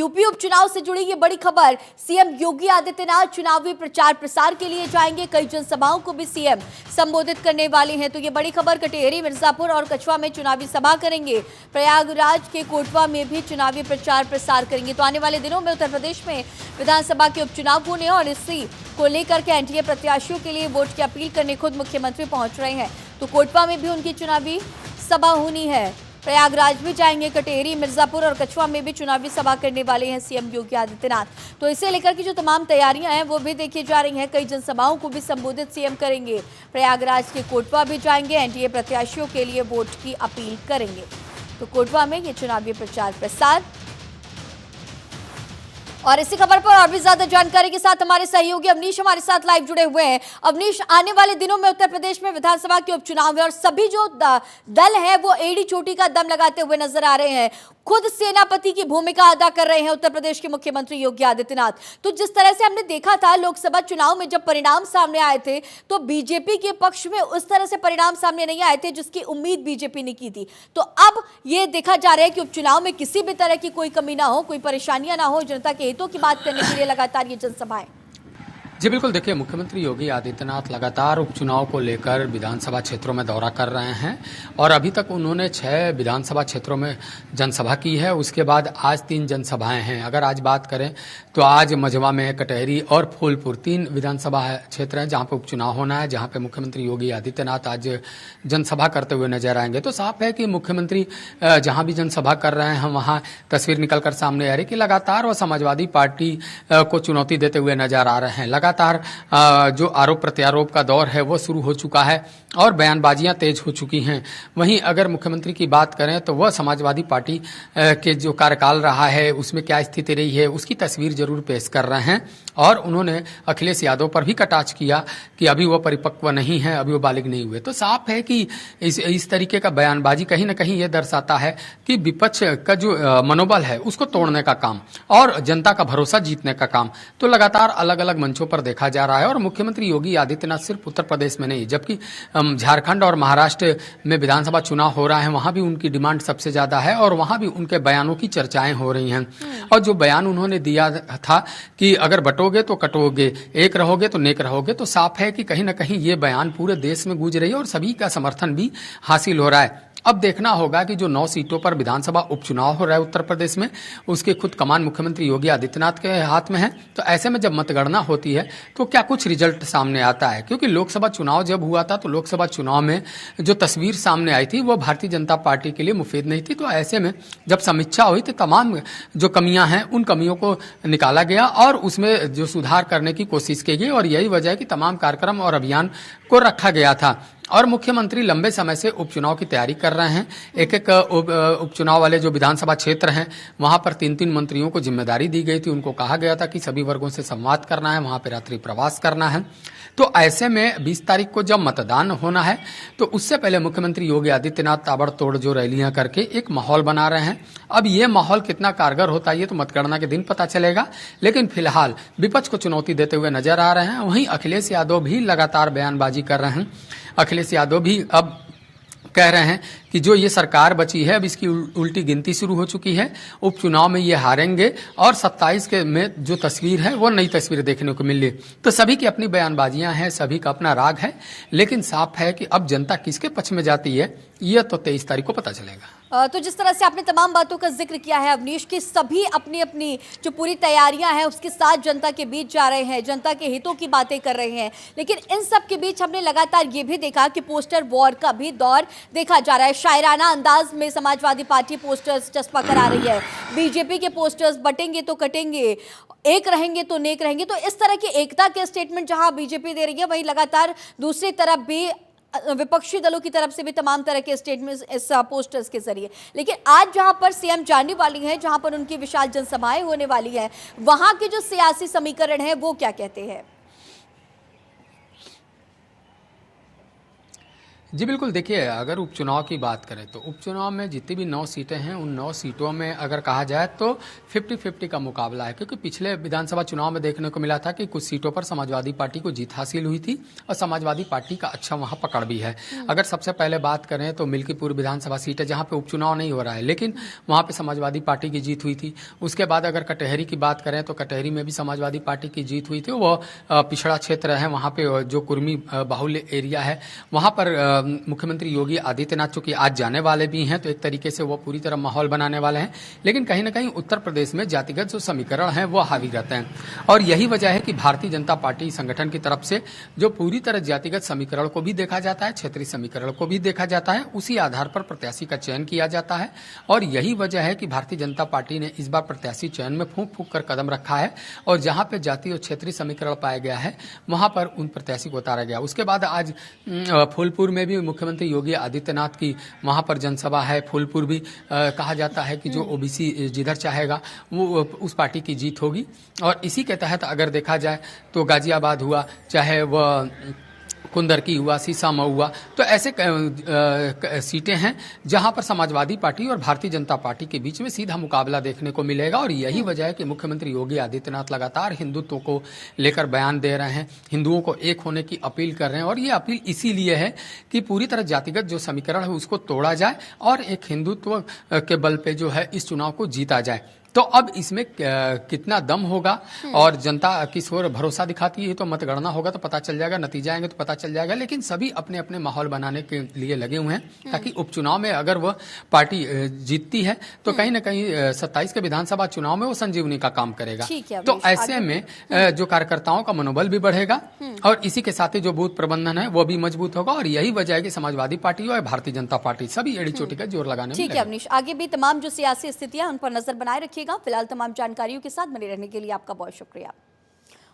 UP उपचुनाव से जुड़ी ये बड़ी खबर। सीएम योगी आदित्यनाथ चुनावी प्रचार प्रसार के लिए जाएंगे, कई जनसभाओं को भी सीएम संबोधित करने वाले हैं। तो ये बड़ी खबर, कटेहरी, मिर्जापुर और कछवा में चुनावी सभा करेंगे, प्रयागराज के कोटवा में भी चुनावी प्रचार प्रसार करेंगे। तो आने वाले दिनों में उत्तर प्रदेश में विधानसभा के उपचुनाव होने और इसी को लेकर के एनडीए प्रत्याशियों के लिए वोट की अपील करने खुद मुख्यमंत्री पहुंच रहे हैं। तो कोटवा में भी उनकी चुनावी सभा होनी है, प्रयागराज भी जाएंगे, कटेहरी, मिर्जापुर और कछवा में भी चुनावी सभा करने वाले हैं सीएम योगी आदित्यनाथ। तो इसे लेकर की जो तमाम तैयारियां हैं वो भी देखी जा रही हैं। कई जनसभाओं को भी संबोधित सीएम करेंगे, प्रयागराज के कोटवा भी जाएंगे, एनडीए प्रत्याशियों के लिए वोट की अपील करेंगे। तो कोटवा में ये चुनावी प्रचार प्रसार। और इसी खबर पर और भी ज्यादा जानकारी के साथ हमारे सहयोगी अवनीश हमारे साथ लाइव जुड़े हुए हैं। अवनीश, आने वाले दिनों में उत्तर प्रदेश में विधानसभा के उपचुनाव है और सभी जो दल है वो एड़ी चोटी का दम लगाते हुए नजर आ रहे हैं, खुद सेनापति की भूमिका अदा कर रहे हैं उत्तर प्रदेश के मुख्यमंत्री योगी आदित्यनाथ। तो जिस तरह से हमने देखा था लोकसभा चुनाव में जब परिणाम सामने आए थे तो बीजेपी के पक्ष में उस तरह से परिणाम सामने नहीं आए थे जिसकी उम्मीद बीजेपी ने की थी। तो अब ये देखा जा रहा है कि उपचुनाव में किसी भी तरह की कोई कमी ना हो, कोई परेशानियां ना हो, जनता के हितों की बात करने के लिए लगातार ये जनसभाएं। जी बिल्कुल, देखिए मुख्यमंत्री योगी आदित्यनाथ लगातार उपचुनाव को लेकर विधानसभा क्षेत्रों में दौरा कर रहे हैं और अभी तक उन्होंने 6 विधानसभा क्षेत्रों में जनसभा की है। उसके बाद आज 3 जनसभाएं हैं। अगर आज बात करें तो आज मझवा में, कटेहरी और फूलपुर 3 विधानसभा क्षेत्र हैं जहां पर उपचुनाव होना है, जहां पर मुख्यमंत्री योगी आदित्यनाथ आज जनसभा करते हुए नजर आएंगे। तो साफ है कि मुख्यमंत्री जहां भी जनसभा कर रहे हैं वहां तस्वीर निकलकर सामने आ रही कि लगातार वो समाजवादी पार्टी को चुनौती देते हुए नजर आ रहे हैं। लगातार जो आरोप प्रत्यारोप का दौर है वो शुरू हो चुका है और बयानबाजियां तेज हो चुकी हैं। वहीं अगर मुख्यमंत्री की बात करें तो वह समाजवादी पार्टी के जो कार्यकाल रहा है उसमें क्या स्थिति रही है उसकी तस्वीर जरूर पेश कर रहे हैं और उन्होंने अखिलेश यादव पर भी कटाक्ष किया कि अभी वो परिपक्व नहीं है, अभी वो बालिग नहीं हुए। तो साफ है कि इस तरीके का बयानबाजी कहीं ना कहीं ये दर्शाता है कि विपक्ष का जो मनोबल है उसको तोड़ने का काम और जनता का भरोसा जीतने का काम तो लगातार अलग अलग मंचों पर देखा जा रहा है। और मुख्यमंत्री योगी आदित्यनाथ सिर्फ उत्तर प्रदेश में नहीं, जबकि झारखंड और महाराष्ट्र में विधानसभा चुनाव हो रहा है, वहां भी उनकी डिमांड सबसे ज्यादा है और वहां भी उनके बयानों की चर्चाएं हो रही हैं। और जो बयान उन्होंने दिया था कि अगर बटोगे तो कटोगे, एक रहोगे तो नेक रहोगे, तो साफ है कि कहीं ना कहीं ये बयान पूरे देश में गूंज रही है और सभी का समर्थन भी हासिल हो रहा है। अब देखना होगा कि जो 9 सीटों पर विधानसभा उपचुनाव हो रहा है उत्तर प्रदेश में, उसके खुद कमान मुख्यमंत्री योगी आदित्यनाथ के हाथ में है। तो ऐसे में जब मतगणना होती है तो क्या कुछ रिजल्ट सामने आता है, क्योंकि लोकसभा चुनाव जब हुआ था तो लोकसभा चुनाव में जो तस्वीर सामने आई थी वो भारतीय जनता पार्टी के लिए मुफीद नहीं थी। तो ऐसे में जब समीक्षा हुई तो तमाम जो कमियां हैं उन कमियों को निकाला गया और उसमें जो सुधार करने की कोशिश की गई और यही वजह है कि तमाम कार्यक्रम और अभियान को रखा गया था। और मुख्यमंत्री लंबे समय से उपचुनाव की तैयारी कर रहे हैं। एक एक उपचुनाव वाले जो विधानसभा क्षेत्र हैं वहां पर 3-3 मंत्रियों को जिम्मेदारी दी गई थी। उनको कहा गया था कि सभी वर्गों से संवाद करना है, वहां पर रात्रि प्रवास करना है। तो ऐसे में 20 तारीख को जब मतदान होना है तो उससे पहले मुख्यमंत्री योगी आदित्यनाथ ताबड़तोड़ जो रैलियां करके एक माहौल बना रहे हैं। अब ये माहौल कितना कारगर होता है ये तो मतगणना के दिन पता चलेगा, लेकिन फिलहाल विपक्ष को चुनौती देते हुए नजर आ रहे हैं। वहीं अखिलेश यादव भी लगातार बयानबाजी कर रहे हैं। अखिलेश यादव भी अब कह रहे हैं कि जो ये सरकार बची है अब इसकी उल्टी गिनती शुरू हो चुकी है, उपचुनाव में ये हारेंगे और 27 के में जो तस्वीर है वो नई तस्वीर देखने को मिली। तो सभी की अपनी बयानबाजियां हैं, सभी का अपना राग है, लेकिन साफ है कि अब जनता किसके पक्ष में जाती है यह तो 23 तारीख को पता चलेगा। तो जिस तरह से आपने तमाम बातों का जिक्र किया है अवनीश, की सभी अपनी अपनी जो पूरी तैयारियां हैं उसके साथ जनता के बीच जा रहे हैं, जनता के हितों की बातें कर रहे हैं, लेकिन इन सब के बीच हमने लगातार ये भी देखा कि पोस्टर वॉर का भी दौर देखा जा रहा है। शायराना अंदाज में समाजवादी पार्टी पोस्टर्स चस्पा करा रही है, बीजेपी के पोस्टर्स बटेंगे तो कटेंगे, एक रहेंगे तो नेक रहेंगे। तो इस तरह की एकता के स्टेटमेंट जहां बीजेपी दे रही है वहीं लगातार दूसरी तरफ भी विपक्षी दलों की तरफ से भी तमाम तरह के स्टेटमेंट्स इस पोस्टर्स के जरिए। लेकिन आज जहां पर सीएम जाने वाली हैं, जहां पर उनकी विशाल जनसभाएं होने वाली हैं, वहां के जो सियासी समीकरण है वो क्या कहते हैं? जी बिल्कुल, देखिए अगर उपचुनाव की बात करें तो उपचुनाव में जितनी भी 9 सीटें हैं उन 9 सीटों में अगर कहा जाए तो 50-50 का मुकाबला है, क्योंकि पिछले विधानसभा चुनाव में देखने को मिला था कि कुछ सीटों पर समाजवादी पार्टी को जीत हासिल हुई थी और समाजवादी पार्टी का अच्छा वहां पकड़ भी है। अगर सबसे पहले बात करें तो मिल्कीपुर विधानसभा सीट है जहां पे उपचुनाव नहीं हो रहा है, लेकिन वहां पे समाजवादी पार्टी की जीत हुई थी। उसके बाद अगर कटहरी की बात करें तो कटहरी में भी समाजवादी पार्टी की जीत हुई थी। वो पिछड़ा क्षेत्र है, वहां पे जो कुर्मी बाहुल्य एरिया है वहां पर मुख्यमंत्री योगी आदित्यनाथ चूंकि आज जाने वाले भी हैं तो एक तरीके से वो पूरी तरह माहौल बनाने वाले हैं, लेकिन कहीं ना कहीं उत्तर प्रदेश में जातिगत जो समीकरण है वो हावी रहते हैं और यही वजह है कि भारतीय जनता पार्टी संगठन की तरफ से जो पूरी तरह जातिगत समीकरण को भी देखा जाता है, क्षेत्रीय समीकरण को भी देखा जाता है, उसी आधार पर प्रत्याशी का चयन किया जाता है और यही वजह है कि भारतीय जनता पार्टी ने इस बार प्रत्याशी चयन में फूंक फूंक कर कदम रखा है और जहां पे जातीय और क्षेत्रीय समीकरण पाया गया है वहां पर उन प्रत्याशी को उतारा गया। उसके बाद आज फूलपुर में भी मुख्यमंत्री योगी आदित्यनाथ की वहां पर जनसभा है। फूलपुर भी कहा जाता है कि जो ओबीसी जिधर चाहेगा वो उस पार्टी की जीत होगी और इसी के तहत अगर देखा जाए तो गाजियाबाद हुआ, चाहे वह कुंदरकी हुआ, सीसामा हुआ, तो ऐसे सीटें हैं जहां पर समाजवादी पार्टी और भारतीय जनता पार्टी के बीच में सीधा मुकाबला देखने को मिलेगा और यही वजह है कि मुख्यमंत्री योगी आदित्यनाथ लगातार हिंदुत्व को लेकर बयान दे रहे हैं, हिंदुओं को एक होने की अपील कर रहे हैं और ये अपील इसीलिए है कि पूरी तरह जातिगत जो समीकरण है उसको तोड़ा जाए और एक हिंदुत्व के बल पे जो है इस चुनाव को जीता जाए। तो अब इसमें कितना दम होगा और जनता किस ओर भरोसा दिखाती है तो मतगणना होगा तो पता चल जाएगा, नतीजा आएंगे तो पता चल जाएगा, लेकिन सभी अपने अपने माहौल बनाने के लिए लगे हुए हैं ताकि उपचुनाव में अगर वह पार्टी जीतती है तो कहीं ना कहीं 27 के विधानसभा चुनाव में वो संजीवनी का काम करेगा। तो ऐसे में जो कार्यकर्ताओं का मनोबल भी बढ़ेगा और इसी के साथ ही जो बूथ प्रबंधन है वो भी मजबूत होगा और यही वजह है कि समाजवादी पार्टी और भारतीय जनता पार्टी सभी एड़ी चोटी का जोर लगाने में। ठीक है अवनीश, आगे भी तमाम जो सियासी स्थितियां उन पर नजर बनाए रखिएगा। फिलहाल तमाम जानकारियों के साथ बने रहने के लिए आपका बहुत शुक्रिया।